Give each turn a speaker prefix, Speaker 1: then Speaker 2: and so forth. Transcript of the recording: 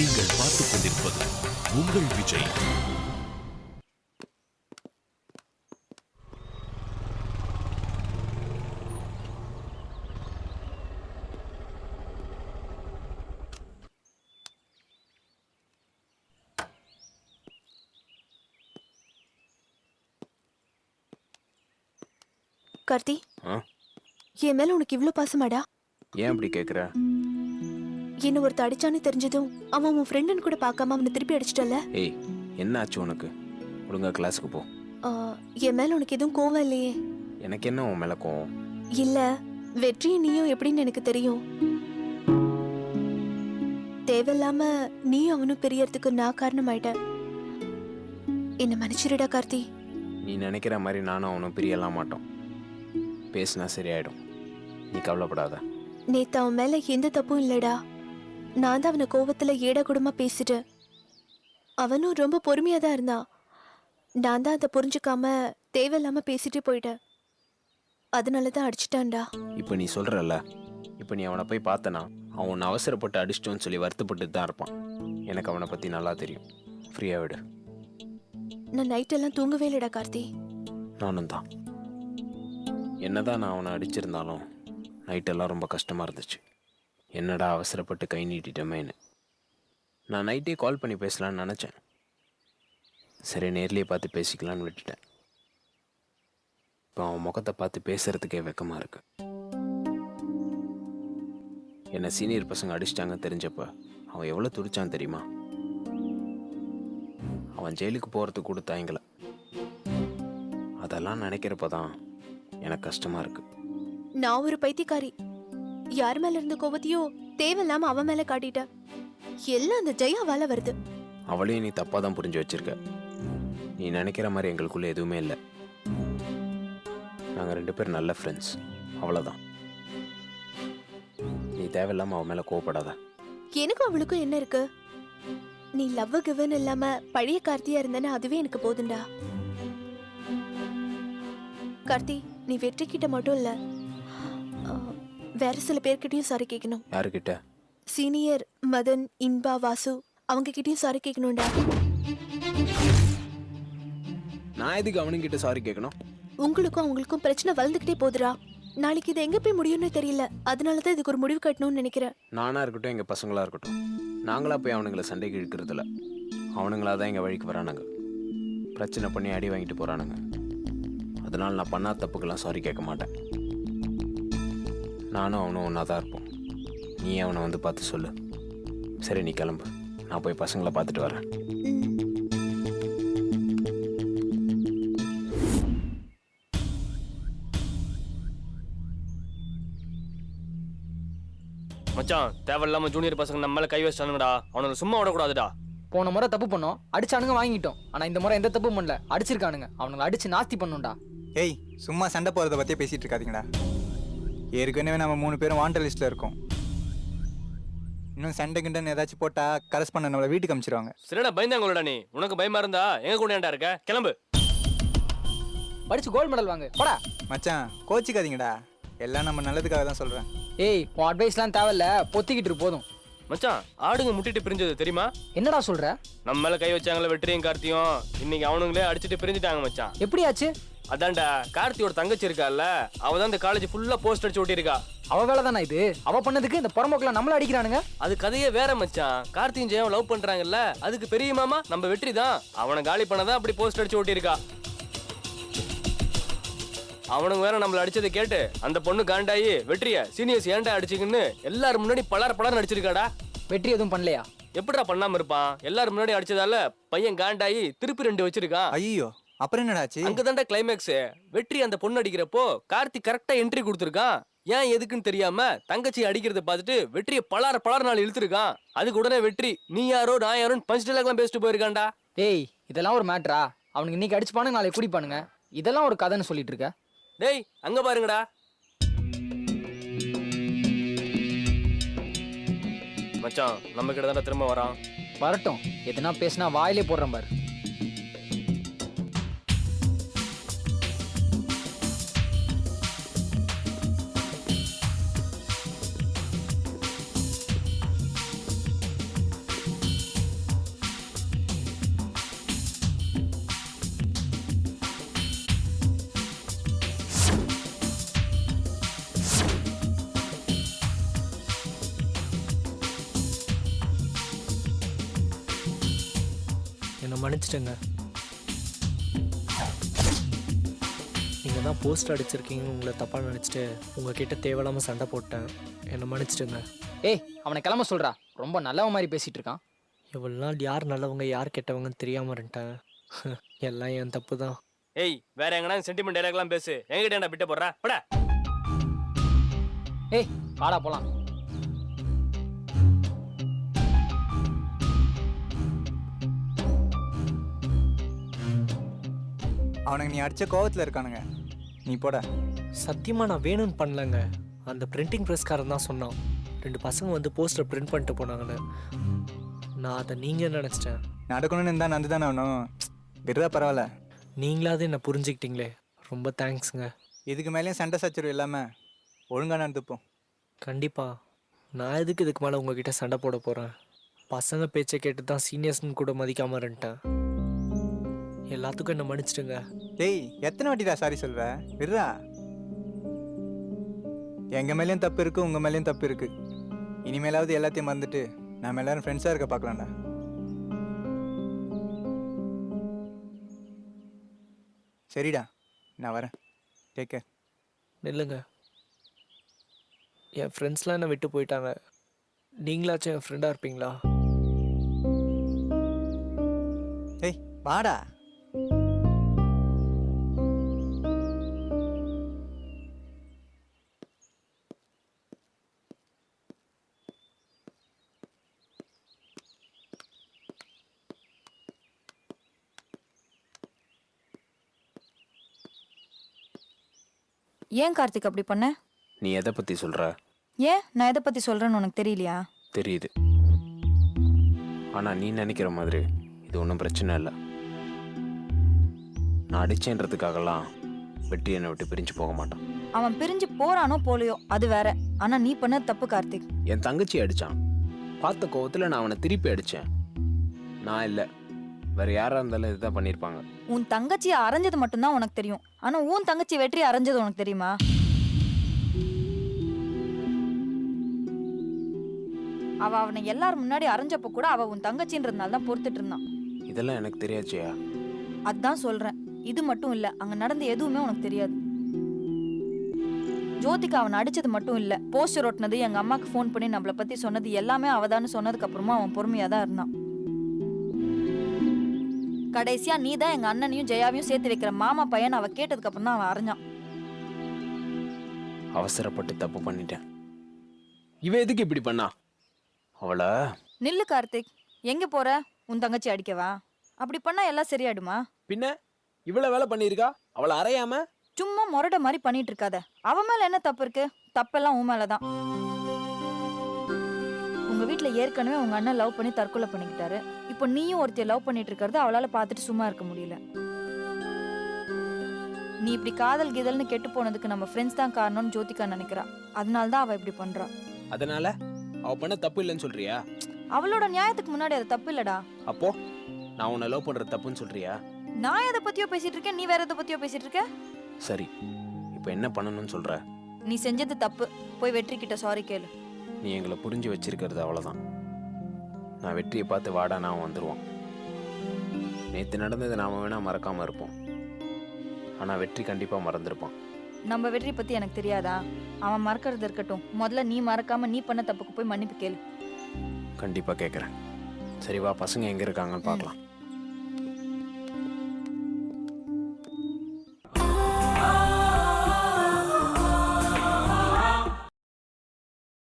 Speaker 1: நீங்கள் பார்த்துக் கொண்டிருப்பது உங்கள் விஜய்.
Speaker 2: கார்த்தி, என் மேல உனக்கு இவ்ளோ பாசமாடா?
Speaker 3: ஏன் அப்படி கேக்குற?
Speaker 2: என்ன ஒருத்த அடிச்சான்னு தெரிஞ்சதும் அவன் உன் ஃப்ரெண்டுன்னு கூட பார்க்காம அவனை திருப்பி அடிச்சிட்டல.
Speaker 3: ஏய், என்ன ஆச்சு உனக்கு? ஒழுங்கா கிளாஸுக்கு போ.
Speaker 2: என் மேல உனக்கு எதுவும் கோவம் இல்லையே?
Speaker 3: எனக்கு என்ன உன் மேல கோவம்?
Speaker 2: இல்ல, வெற்றியும் நீயும் எப்படின்னு எனக்கு தெரியும். தேவையில்லாம நீயும் அவனும் பிரியறதுக்கு நான் காரணமாயிட்டேன். என்ன மன்னிச்சிருடா கார்த்தி.
Speaker 3: நீ நினைக்கிற மாதிரி நானும் அவனும் பிரியலாம் மாட்டோம். பேசினா சரியாயிடும், நீ கவலைப்படாத.
Speaker 2: நேத்து அவன் மேல எந்த தப்பும் இல்லடா. நான் தான் அவனை கோவத்துல ஏடா கூடமா பேசிட்டேன். அவனும் ரொம்ப பொறுமையா தான் இருந்தான். நான் தான் அதை புரிஞ்சுக்காம தேவையில்லாம பேசிட்டு போயிட்டேன். அதனாலதான் அடிச்சிட்டான்டா.
Speaker 3: இப்போ நீ சொல்றல, இப்போ நீ அவனை போய் பார்த்தனா அவன் உன்னை அவசரப்பட்டு அடிச்சிட்டோன்னு சொல்லி வருத்தப்பட்டு தான் இருப்பான். எனக்கு அவனை பத்தி நல்லா தெரியும். ஃப்ரீயா விடு.
Speaker 2: நான் நைட்டெல்லாம் தூங்கவே இல்லடா கார்த்தி.
Speaker 3: நானும் தான். என்னதான் நான் அவனை அடிச்சிருந்தாலும் நைட்டெல்லாம் ரொம்ப கஷ்டமாக இருந்துச்சு. என்னடா அவசரப்பட்டு கை நீட்டிட்டோமேன்னு. நான் நைட்டே கால் பண்ணி பேசலான்னு நினச்சேன். சரி, நேர்லேயே பார்த்து பேசிக்கலான்னு விட்டுட்டேன். இப்போ அவன் முகத்தை பார்த்து பேசுறதுக்கே வெக்கமாக இருக்கு. என்னை சீனியர் பசங்க அடிச்சிட்டாங்கன்னு தெரிஞ்சப்ப அவன் எவ்வளோ துடிச்சான் தெரியுமா? அவன் ஜெயிலுக்கு போகிறதுக்கு கூட தயங்கலை. அதெல்லாம் நினைக்கிறப்ப தான் எனக்கு கஷ்டமா இருக்கு.
Speaker 2: நான் ஒரு பைத்தியக்காரி. யார் மேல இருந்த கோபத்தையோ தேவையில்லாம அவன் மேல காட்டிட்ட. எல்லாம் அந்த ஜெயாவால வருது.
Speaker 3: அவளையும் நீ தப்பா தான் புரிஞ்சு வச்சிருக்க. நீ நினைக்கிற மாதிரி எங்களுக்குள்ள எதுவுமே இல்லை. நாங்க 2 பேரும் நல்ல ஃப்ரெண்ட்ஸ், அவ்வளவுதான். நீ தேவையில்லாம அவன் மேல கோவப்படாத.
Speaker 2: எனக்கும் அவளுக்கும் என்ன இருக்கு? நீ லவ் கிவன் இல்லாம பழைய கார்த்தியா இருந்தேன்னு அதுவே எனக்கு போதுண்டா. கார்த்தி, நீ வெற்றி கிட்ட மட்டும் இல்ல, வேற சில பேர்கிட்டயும் சாரி கேட்கணும்.
Speaker 3: யாருக்கிட்ட?
Speaker 2: சீனியர் மதன், இன்பா, வாசு அவங்க கிட்டயும் சாரி கேட்கணும்டா.
Speaker 3: நான் எதுக்கு அவனுங்கிட்ட சாரி கேட்கணும்?
Speaker 2: உங்களுக்கும் அவங்களுக்கும் பிரச்சனை வளர்ந்துகிட்டே போகுதுடா. நாளைக்கு இது எங்க போய் முடியும்னு தெரியல. அதனாலதான் இதுக்கு ஒரு முடிவு கட்டணும்னு நினைக்கிறேன்.
Speaker 3: நானா இருக்கட்டும், எங்க பசங்களா இருக்கட்டும், நாங்களா போய் அவனுங்களை சண்டைக்கு இழுக்கிறதுல. அவனுங்களா தான் எங்க வழிக்கு வரானுங்க. பிரச்சனை பண்ணி அடி வாங்கிட்டு போறானுங்க. அதனால நான் பண்ணா தப்புக்கெல்லாம் சாரி கேட்க மாட்டேன். நானும் அவனும் ஒன்றா தான் இருப்போம். நீ அவனை வந்து பார்த்து சொல்லு. சரி, நீ கிளம்பு. நான் போய் பசங்களை பார்த்துட்டு வரேன்.
Speaker 4: மச்சான், தேவையில்லாம ஜூனியர் பசங்க நம்ம மேல கை வச்சானுங்கடா. அவனுக்கு சும்மா விடக்கூடாதுடா.
Speaker 5: போன முறை தப்பு பண்ணோம், அடிச்சானுங்க வாங்கிட்டோம். ஆனா இந்த முறை எந்த தப்பும் பண்ணல, அடிச்சிருக்கானுங்க. அவனுங்களை அடிச்சு நாஸ்தி பண்ணுண்டா.
Speaker 6: ஏய், சும்மா சண்டை போகிறத பற்றியே பேசிகிட்டு இருக்காதீங்கடா. ஏற்கனவே நம்ம 3 பேரும் வாண்டர் லிஸ்ட்டில் இருக்கோம். இன்னும் சண்டை கிண்டன்னு ஏதாச்சும் போட்டால் கரஸ்பாண்ட் நம்மளை வீட்டுக்கு அனுப்பிச்சிருவாங்க.
Speaker 4: சரிடா, பயந்தாங்களோடா நீ. உனக்கு பயமா இருந்தா எங்க கூட ஏன்டா இருக்க? கிளம்பு.
Speaker 5: படிச்சு கோல்டு மெடல் வாங்க போடா.
Speaker 6: மச்சான், கோச்சிக்காதீங்கடா. எல்லாம் நம்ம நல்லதுக்காக தான் சொல்கிறேன்.
Speaker 5: ஏய், உன் அட்வைஸ்லாம் தேவையில்ல, பொத்திக்கிட்டு போதும்.
Speaker 4: மச்சான், ஆடுங்க முட்டிட்டு பிரிஞ்சது தெரியுமா?
Speaker 5: என்னடா சொல்ற?
Speaker 4: நம்ம மேல கை வச்சாங்களே வெற்றியும் கார்த்தியும், இன்னைக்கு அவனுங்களே அடிச்சுட்டு பிரிஞ்சுட்டாங்க மச்சான்.
Speaker 5: எப்படி ஆச்சு?
Speaker 4: அதான்டா, கார்த்தியோட தங்கச்சி இருக்கால, அவ தான் இந்த காலேஜ் ஃபுல்லா போஸ்ட் அடிச்சு ஓட்டிருக்கா.
Speaker 5: அவ வேலை தானே இது? அவ பண்ணதுக்கு இந்த புறம்போக்கில் நம்மள அடிக்கிறானுங்க.
Speaker 4: அது கதையே வேற மச்சான். கார்த்தியும் ஜெயம் லவ் பண்றாங்கல்ல, அதுக்கு பெரிய மாமா நம்ம வெற்றி தான். அவனை காலி பண்ணதான் அப்படி போஸ்ட் அடிச்சு ஓட்டிருக்கா. அவனுங்க வேற நம்மள அடிச்சதை கேட்டு அந்த பொண்ணு காண்டாயி வெற்றிய சீனியர்ஸ் ஏன்டா அடிச்சிங்கன்னு எல்லாரும் முன்னாடி பலர் அடிச்சிருக்காடா.
Speaker 5: வெற்றி எதுவும் பண்ணலையா?
Speaker 4: எப்படிடா பண்ணாம இருப்பான்? எல்லாரும் முன்னாடி அடிச்சதால பையன் காண்டாயி திருப்பி 2 வச்சிருக்கான்.
Speaker 6: ஐயோ, அப்புறம் என்னடாச்சு?
Speaker 4: அங்கதான்டா கிளைமேக்ஸ். வெற்றி அந்த பொண்ணு அடிக்கிறப்போ கார்த்தி கரெக்டா என்ட்ரி கொடுத்துருக்கான். ஏன் எதுக்குன்னு தெரியாம தங்கச்சி அடிக்கிறத பார்த்துட்டு வெற்றியை பலார் நாள் இழுத்துருக்கான். அதுக்கு உடனே வெற்றி நீ யாரோ நான் யாரோன்னு பஞ்ச் டைலாக்லாம் பேசிட்டு போயிருக்கான்டா.
Speaker 5: டேய், இதெல்லாம் ஒரு மேட்ரா? அவனுக்கு இன்னைக்கு அடிச்சுப்பானுங்க, நாளைக்கு குடிப்பானுங்க. இதெல்லாம் ஒரு கதைன்னு சொல்லிட்டு இருக்க?
Speaker 4: டேய், அங்க பாருங்கடா. மச்சான், நம்ம கிட்ட தானே திரும்ப வரான்.
Speaker 5: வரட்டும், எதுனா பேசினா வாயிலே போடுறேன் பாரு.
Speaker 7: மன்னிச்சிடுங்க. நீங்கள் தான் போஸ்ட் அடிச்சிருக்கீங்கன்னு உங்களை தப்பாக நினச்சிட்டு உங்ககிட்ட தேவையில்லாமல் சண்டை போட்டேன். என்னை மன்னிச்சிடுங்க.
Speaker 5: ஏய் அவனை கிளம்ப சொல்றா, ரொம்ப நல்லவன் மாதிரி பேசிட்டு இருக்கான்.
Speaker 7: இவ்வளோ நாள் யார் நல்லவங்க யார் கெட்டவங்கன்னு தெரியாமல் இருந்துட்டேன். எல்லாம் என் தப்பு தான்.
Speaker 4: ஏய் வேற எங்கனா சென்டிமெண்ட் டைலாக்லாம் பேசு, என்கிட்ட என்ன பிட்ட போடுறா பட.
Speaker 5: ஏய் வாடா போலாம்.
Speaker 6: அவனுங்க நீ அடிச்ச கோவத்தில் இருக்கானுங்க, நீ போட.
Speaker 7: சத்தியமாக நான் வேணும்னு பண்ணலங்க. அந்த பிரிண்டிங் ப்ரெஸ்காரன் தான் சொன்னான் 2 பசங்க வந்து போஸ்டர் பிரிண்ட் பண்ணிட்டு போனாங்கன்னு. நான் அதை நீங்கள் நினச்சிட்டேன்.
Speaker 6: நடக்கணும்னு இருந்தால் நந்து தானே ஆகணும். விடுறா பரவாயில்ல.
Speaker 7: நீங்களாவது என்னை புரிஞ்சுக்கிட்டீங்களே, ரொம்ப தேங்க்ஸுங்க.
Speaker 6: இதுக்கு மேலேயும் சண்டை சச்சரவு இல்லாமல் ஒழுங்காக நடந்துப்போம்.
Speaker 7: கண்டிப்பாக. நான் எதுக்கு இதுக்கு மேலே உங்ககிட்ட சண்டை போட போகிறேன்? பசங்க பேச்சை கேட்டு தான் சீனியர்ஸ்னு கூட மதிக்காமல் இருந்துட்டேன். எல்லாத்துக்கும் என்ன மன்னிச்சிடுங்க.
Speaker 6: டேய் எத்தனை வாட்டிடா சாரி சொல்வ? விடுறா. எங்கள் மேலேயும் தப்பு இருக்குது, உங்கள் மேலேயும் தப்பு இருக்குது. இனிமேலாவது எல்லாத்தையும் மறந்துட்டு நம்ம எல்லாரும் ஃப்ரெண்ட்ஸாக இருக்க பார்க்கலாம்டா. சரிடா, நான் வரேன். Take care.
Speaker 7: நில்லுங்க. என் ஃப்ரெண்ட்ஸ்லாம் என்னை விட்டு போயிட்டாங்க. நீங்களாச்சும் என் ஃப்ரெண்டாக இருப்பீங்களா?
Speaker 6: ஏய் வாடா.
Speaker 8: ஏன் கார்த்திக் அப்படி பண்ண?
Speaker 3: நீ எதை பற்றி சொல்கிற?
Speaker 8: ஏன் நான் எதை பத்தி சொல்றேன்னு உனக்கு தெரியலையா?
Speaker 3: தெரியுது. ஆனால் நீ நினைக்கிற மாதிரி இது ஒன்றும் பிரச்சனை இல்லை. நான் அடிச்சேன்றதுக்காகலாம் வெற்றி என்னை விட்டு பிரிஞ்சு போக மாட்டான்.
Speaker 8: அவன் பிரிஞ்சு போறானோ போலையோ அது வேற. ஆனா நீ பண்ண தப்பு கார்த்திக்.
Speaker 3: என் தங்கச்சி அடித்தான். பார்த்த கோவத்தில் நான் அவனை திருப்பி அடித்தேன். நான் இல்லை, வேற யாராக இருந்தாலும் இதுதான் பண்ணியிருப்பாங்க.
Speaker 8: உன் தங்கச்சியை அரைஞ்சது மட்டும்தான் உனக்கு தெரியும். ஆனா உன் தங்கச்சி வெற்றி அரைஞ்சது உனக்கு தெரியுமா? அவ அவனை எல்லாரும் முன்னாடி அரைஞ்சப்ப கூட அவ உன் தங்கச்சின்றதுனால தான் பொறுத்துட்டு இருந்தான்.
Speaker 3: இதெல்லாம் எனக்கு தெரியாச்சியா?
Speaker 8: அதான் சொல்றேன், இது மட்டும் இல்ல, அங்க நடந்த எதுவுமே உனக்கு தெரியாது. ஜோதிகா அவன் அடிச்சது மட்டும் இல்ல, போஸ்டர் ஒட்டினது, எங்க அம்மாக்கு ஃபோன் பண்ணி நம்மளை பத்தி சொன்னது எல்லாமே அவதான்னு சொன்னதுக்கு அப்புறமா அவன் பொறுமையா தான் இருந்தான். கடைசியா நீ தான் எங்க அண்ணனையும் ஜெயாவையும் சேர்த்து வைக்கிற மாமா பையன் அவ கேட்டதுக்கு அப்புறம் தான் அவன் அறிஞ்சான்.
Speaker 3: அவசரப்பட்டு தப்பு பண்ணிட்டேன். இவ எதுக்கு இப்படி பண்ணா? அவளை
Speaker 8: நில்லு கார்த்திக், எங்க போற? உன் தங்கச்சி அடிக்கவா? அப்படி பண்ணா எல்லாம் சரியாடுமா?
Speaker 3: பின்ன இவ்வளவு வேலை பண்ணியிருக்கா, அவளை அறையாம
Speaker 8: சும்மா முரட மாதிரி பண்ணிட்டு இருக்காத. அவ மேல என்ன தப்பு இருக்கு? தப்பெல்லாம் உன் மேலதான். உங்க வீட்டுல ஏற்கனவே உங்க அண்ணன் லவ் பண்ணி தற்கொலை பண்ணிக்கிட்டாரு. இப்போ நீயும் ஒருத்தைய லவ் பண்ணிட்டு இருக்கிறது அவளால பார்த்துட்டு சும்மா இருக்க முடியல. நீ இப்படி காதல் கீதல்னு கெட்டு போனதுக்கு நம்ம ஃப்ரெண்ட்ஸ் தான் காரணம்னு ஜோதிகா நினைக்கிறா. அதனாலதான் அவ இப்படி பண்றா.
Speaker 3: அதனால அவ பண்ண தப்பு இல்லைன்னு சொல்றியா?
Speaker 8: அவளோட நியாயத்துக்கு முன்னாடி அது தப்பு இல்லடா.
Speaker 3: அப்போ நான் உன்னை லவ் பண்ற தப்புன்னு சொல்றியா?
Speaker 8: நான் எதை பத்தியோ பேசிட்டு இருக்கேன், நீ வேற எதை பத்தியோ பேசிட்டு இருக்க.
Speaker 3: சரி, இப்போ என்ன பண்ணணும்னு சொல்ற?
Speaker 8: நீ செஞ்சது தப்பு, போய் வெற்றி கிட்ட சாரி கேளு.
Speaker 3: நீ எங்களை புரிஞ்சு வச்சிருக்கிறது அவ்வளோதான். நான் வெற்றியை பார்த்து வாடா நான் வந்துடுவோம். நேற்று நடந்ததை நாம வேணா மறக்காம இருப்போம், ஆனால் வெற்றி கண்டிப்பாக மறந்துருப்பான்.
Speaker 8: நம்ம வெற்றி பத்தி எனக்கு தெரியாதா? அவன் மறக்கிறது இருக்கட்டும், முதல்ல நீ மறக்காம நீ பண்ண தப்புக்கு போய் மன்னிப்பு கேளு.
Speaker 3: கண்டிப்பாக கேட்குறேன். சரி வா, பசங்க எங்கே இருக்காங்கன்னு பார்க்கலாம்.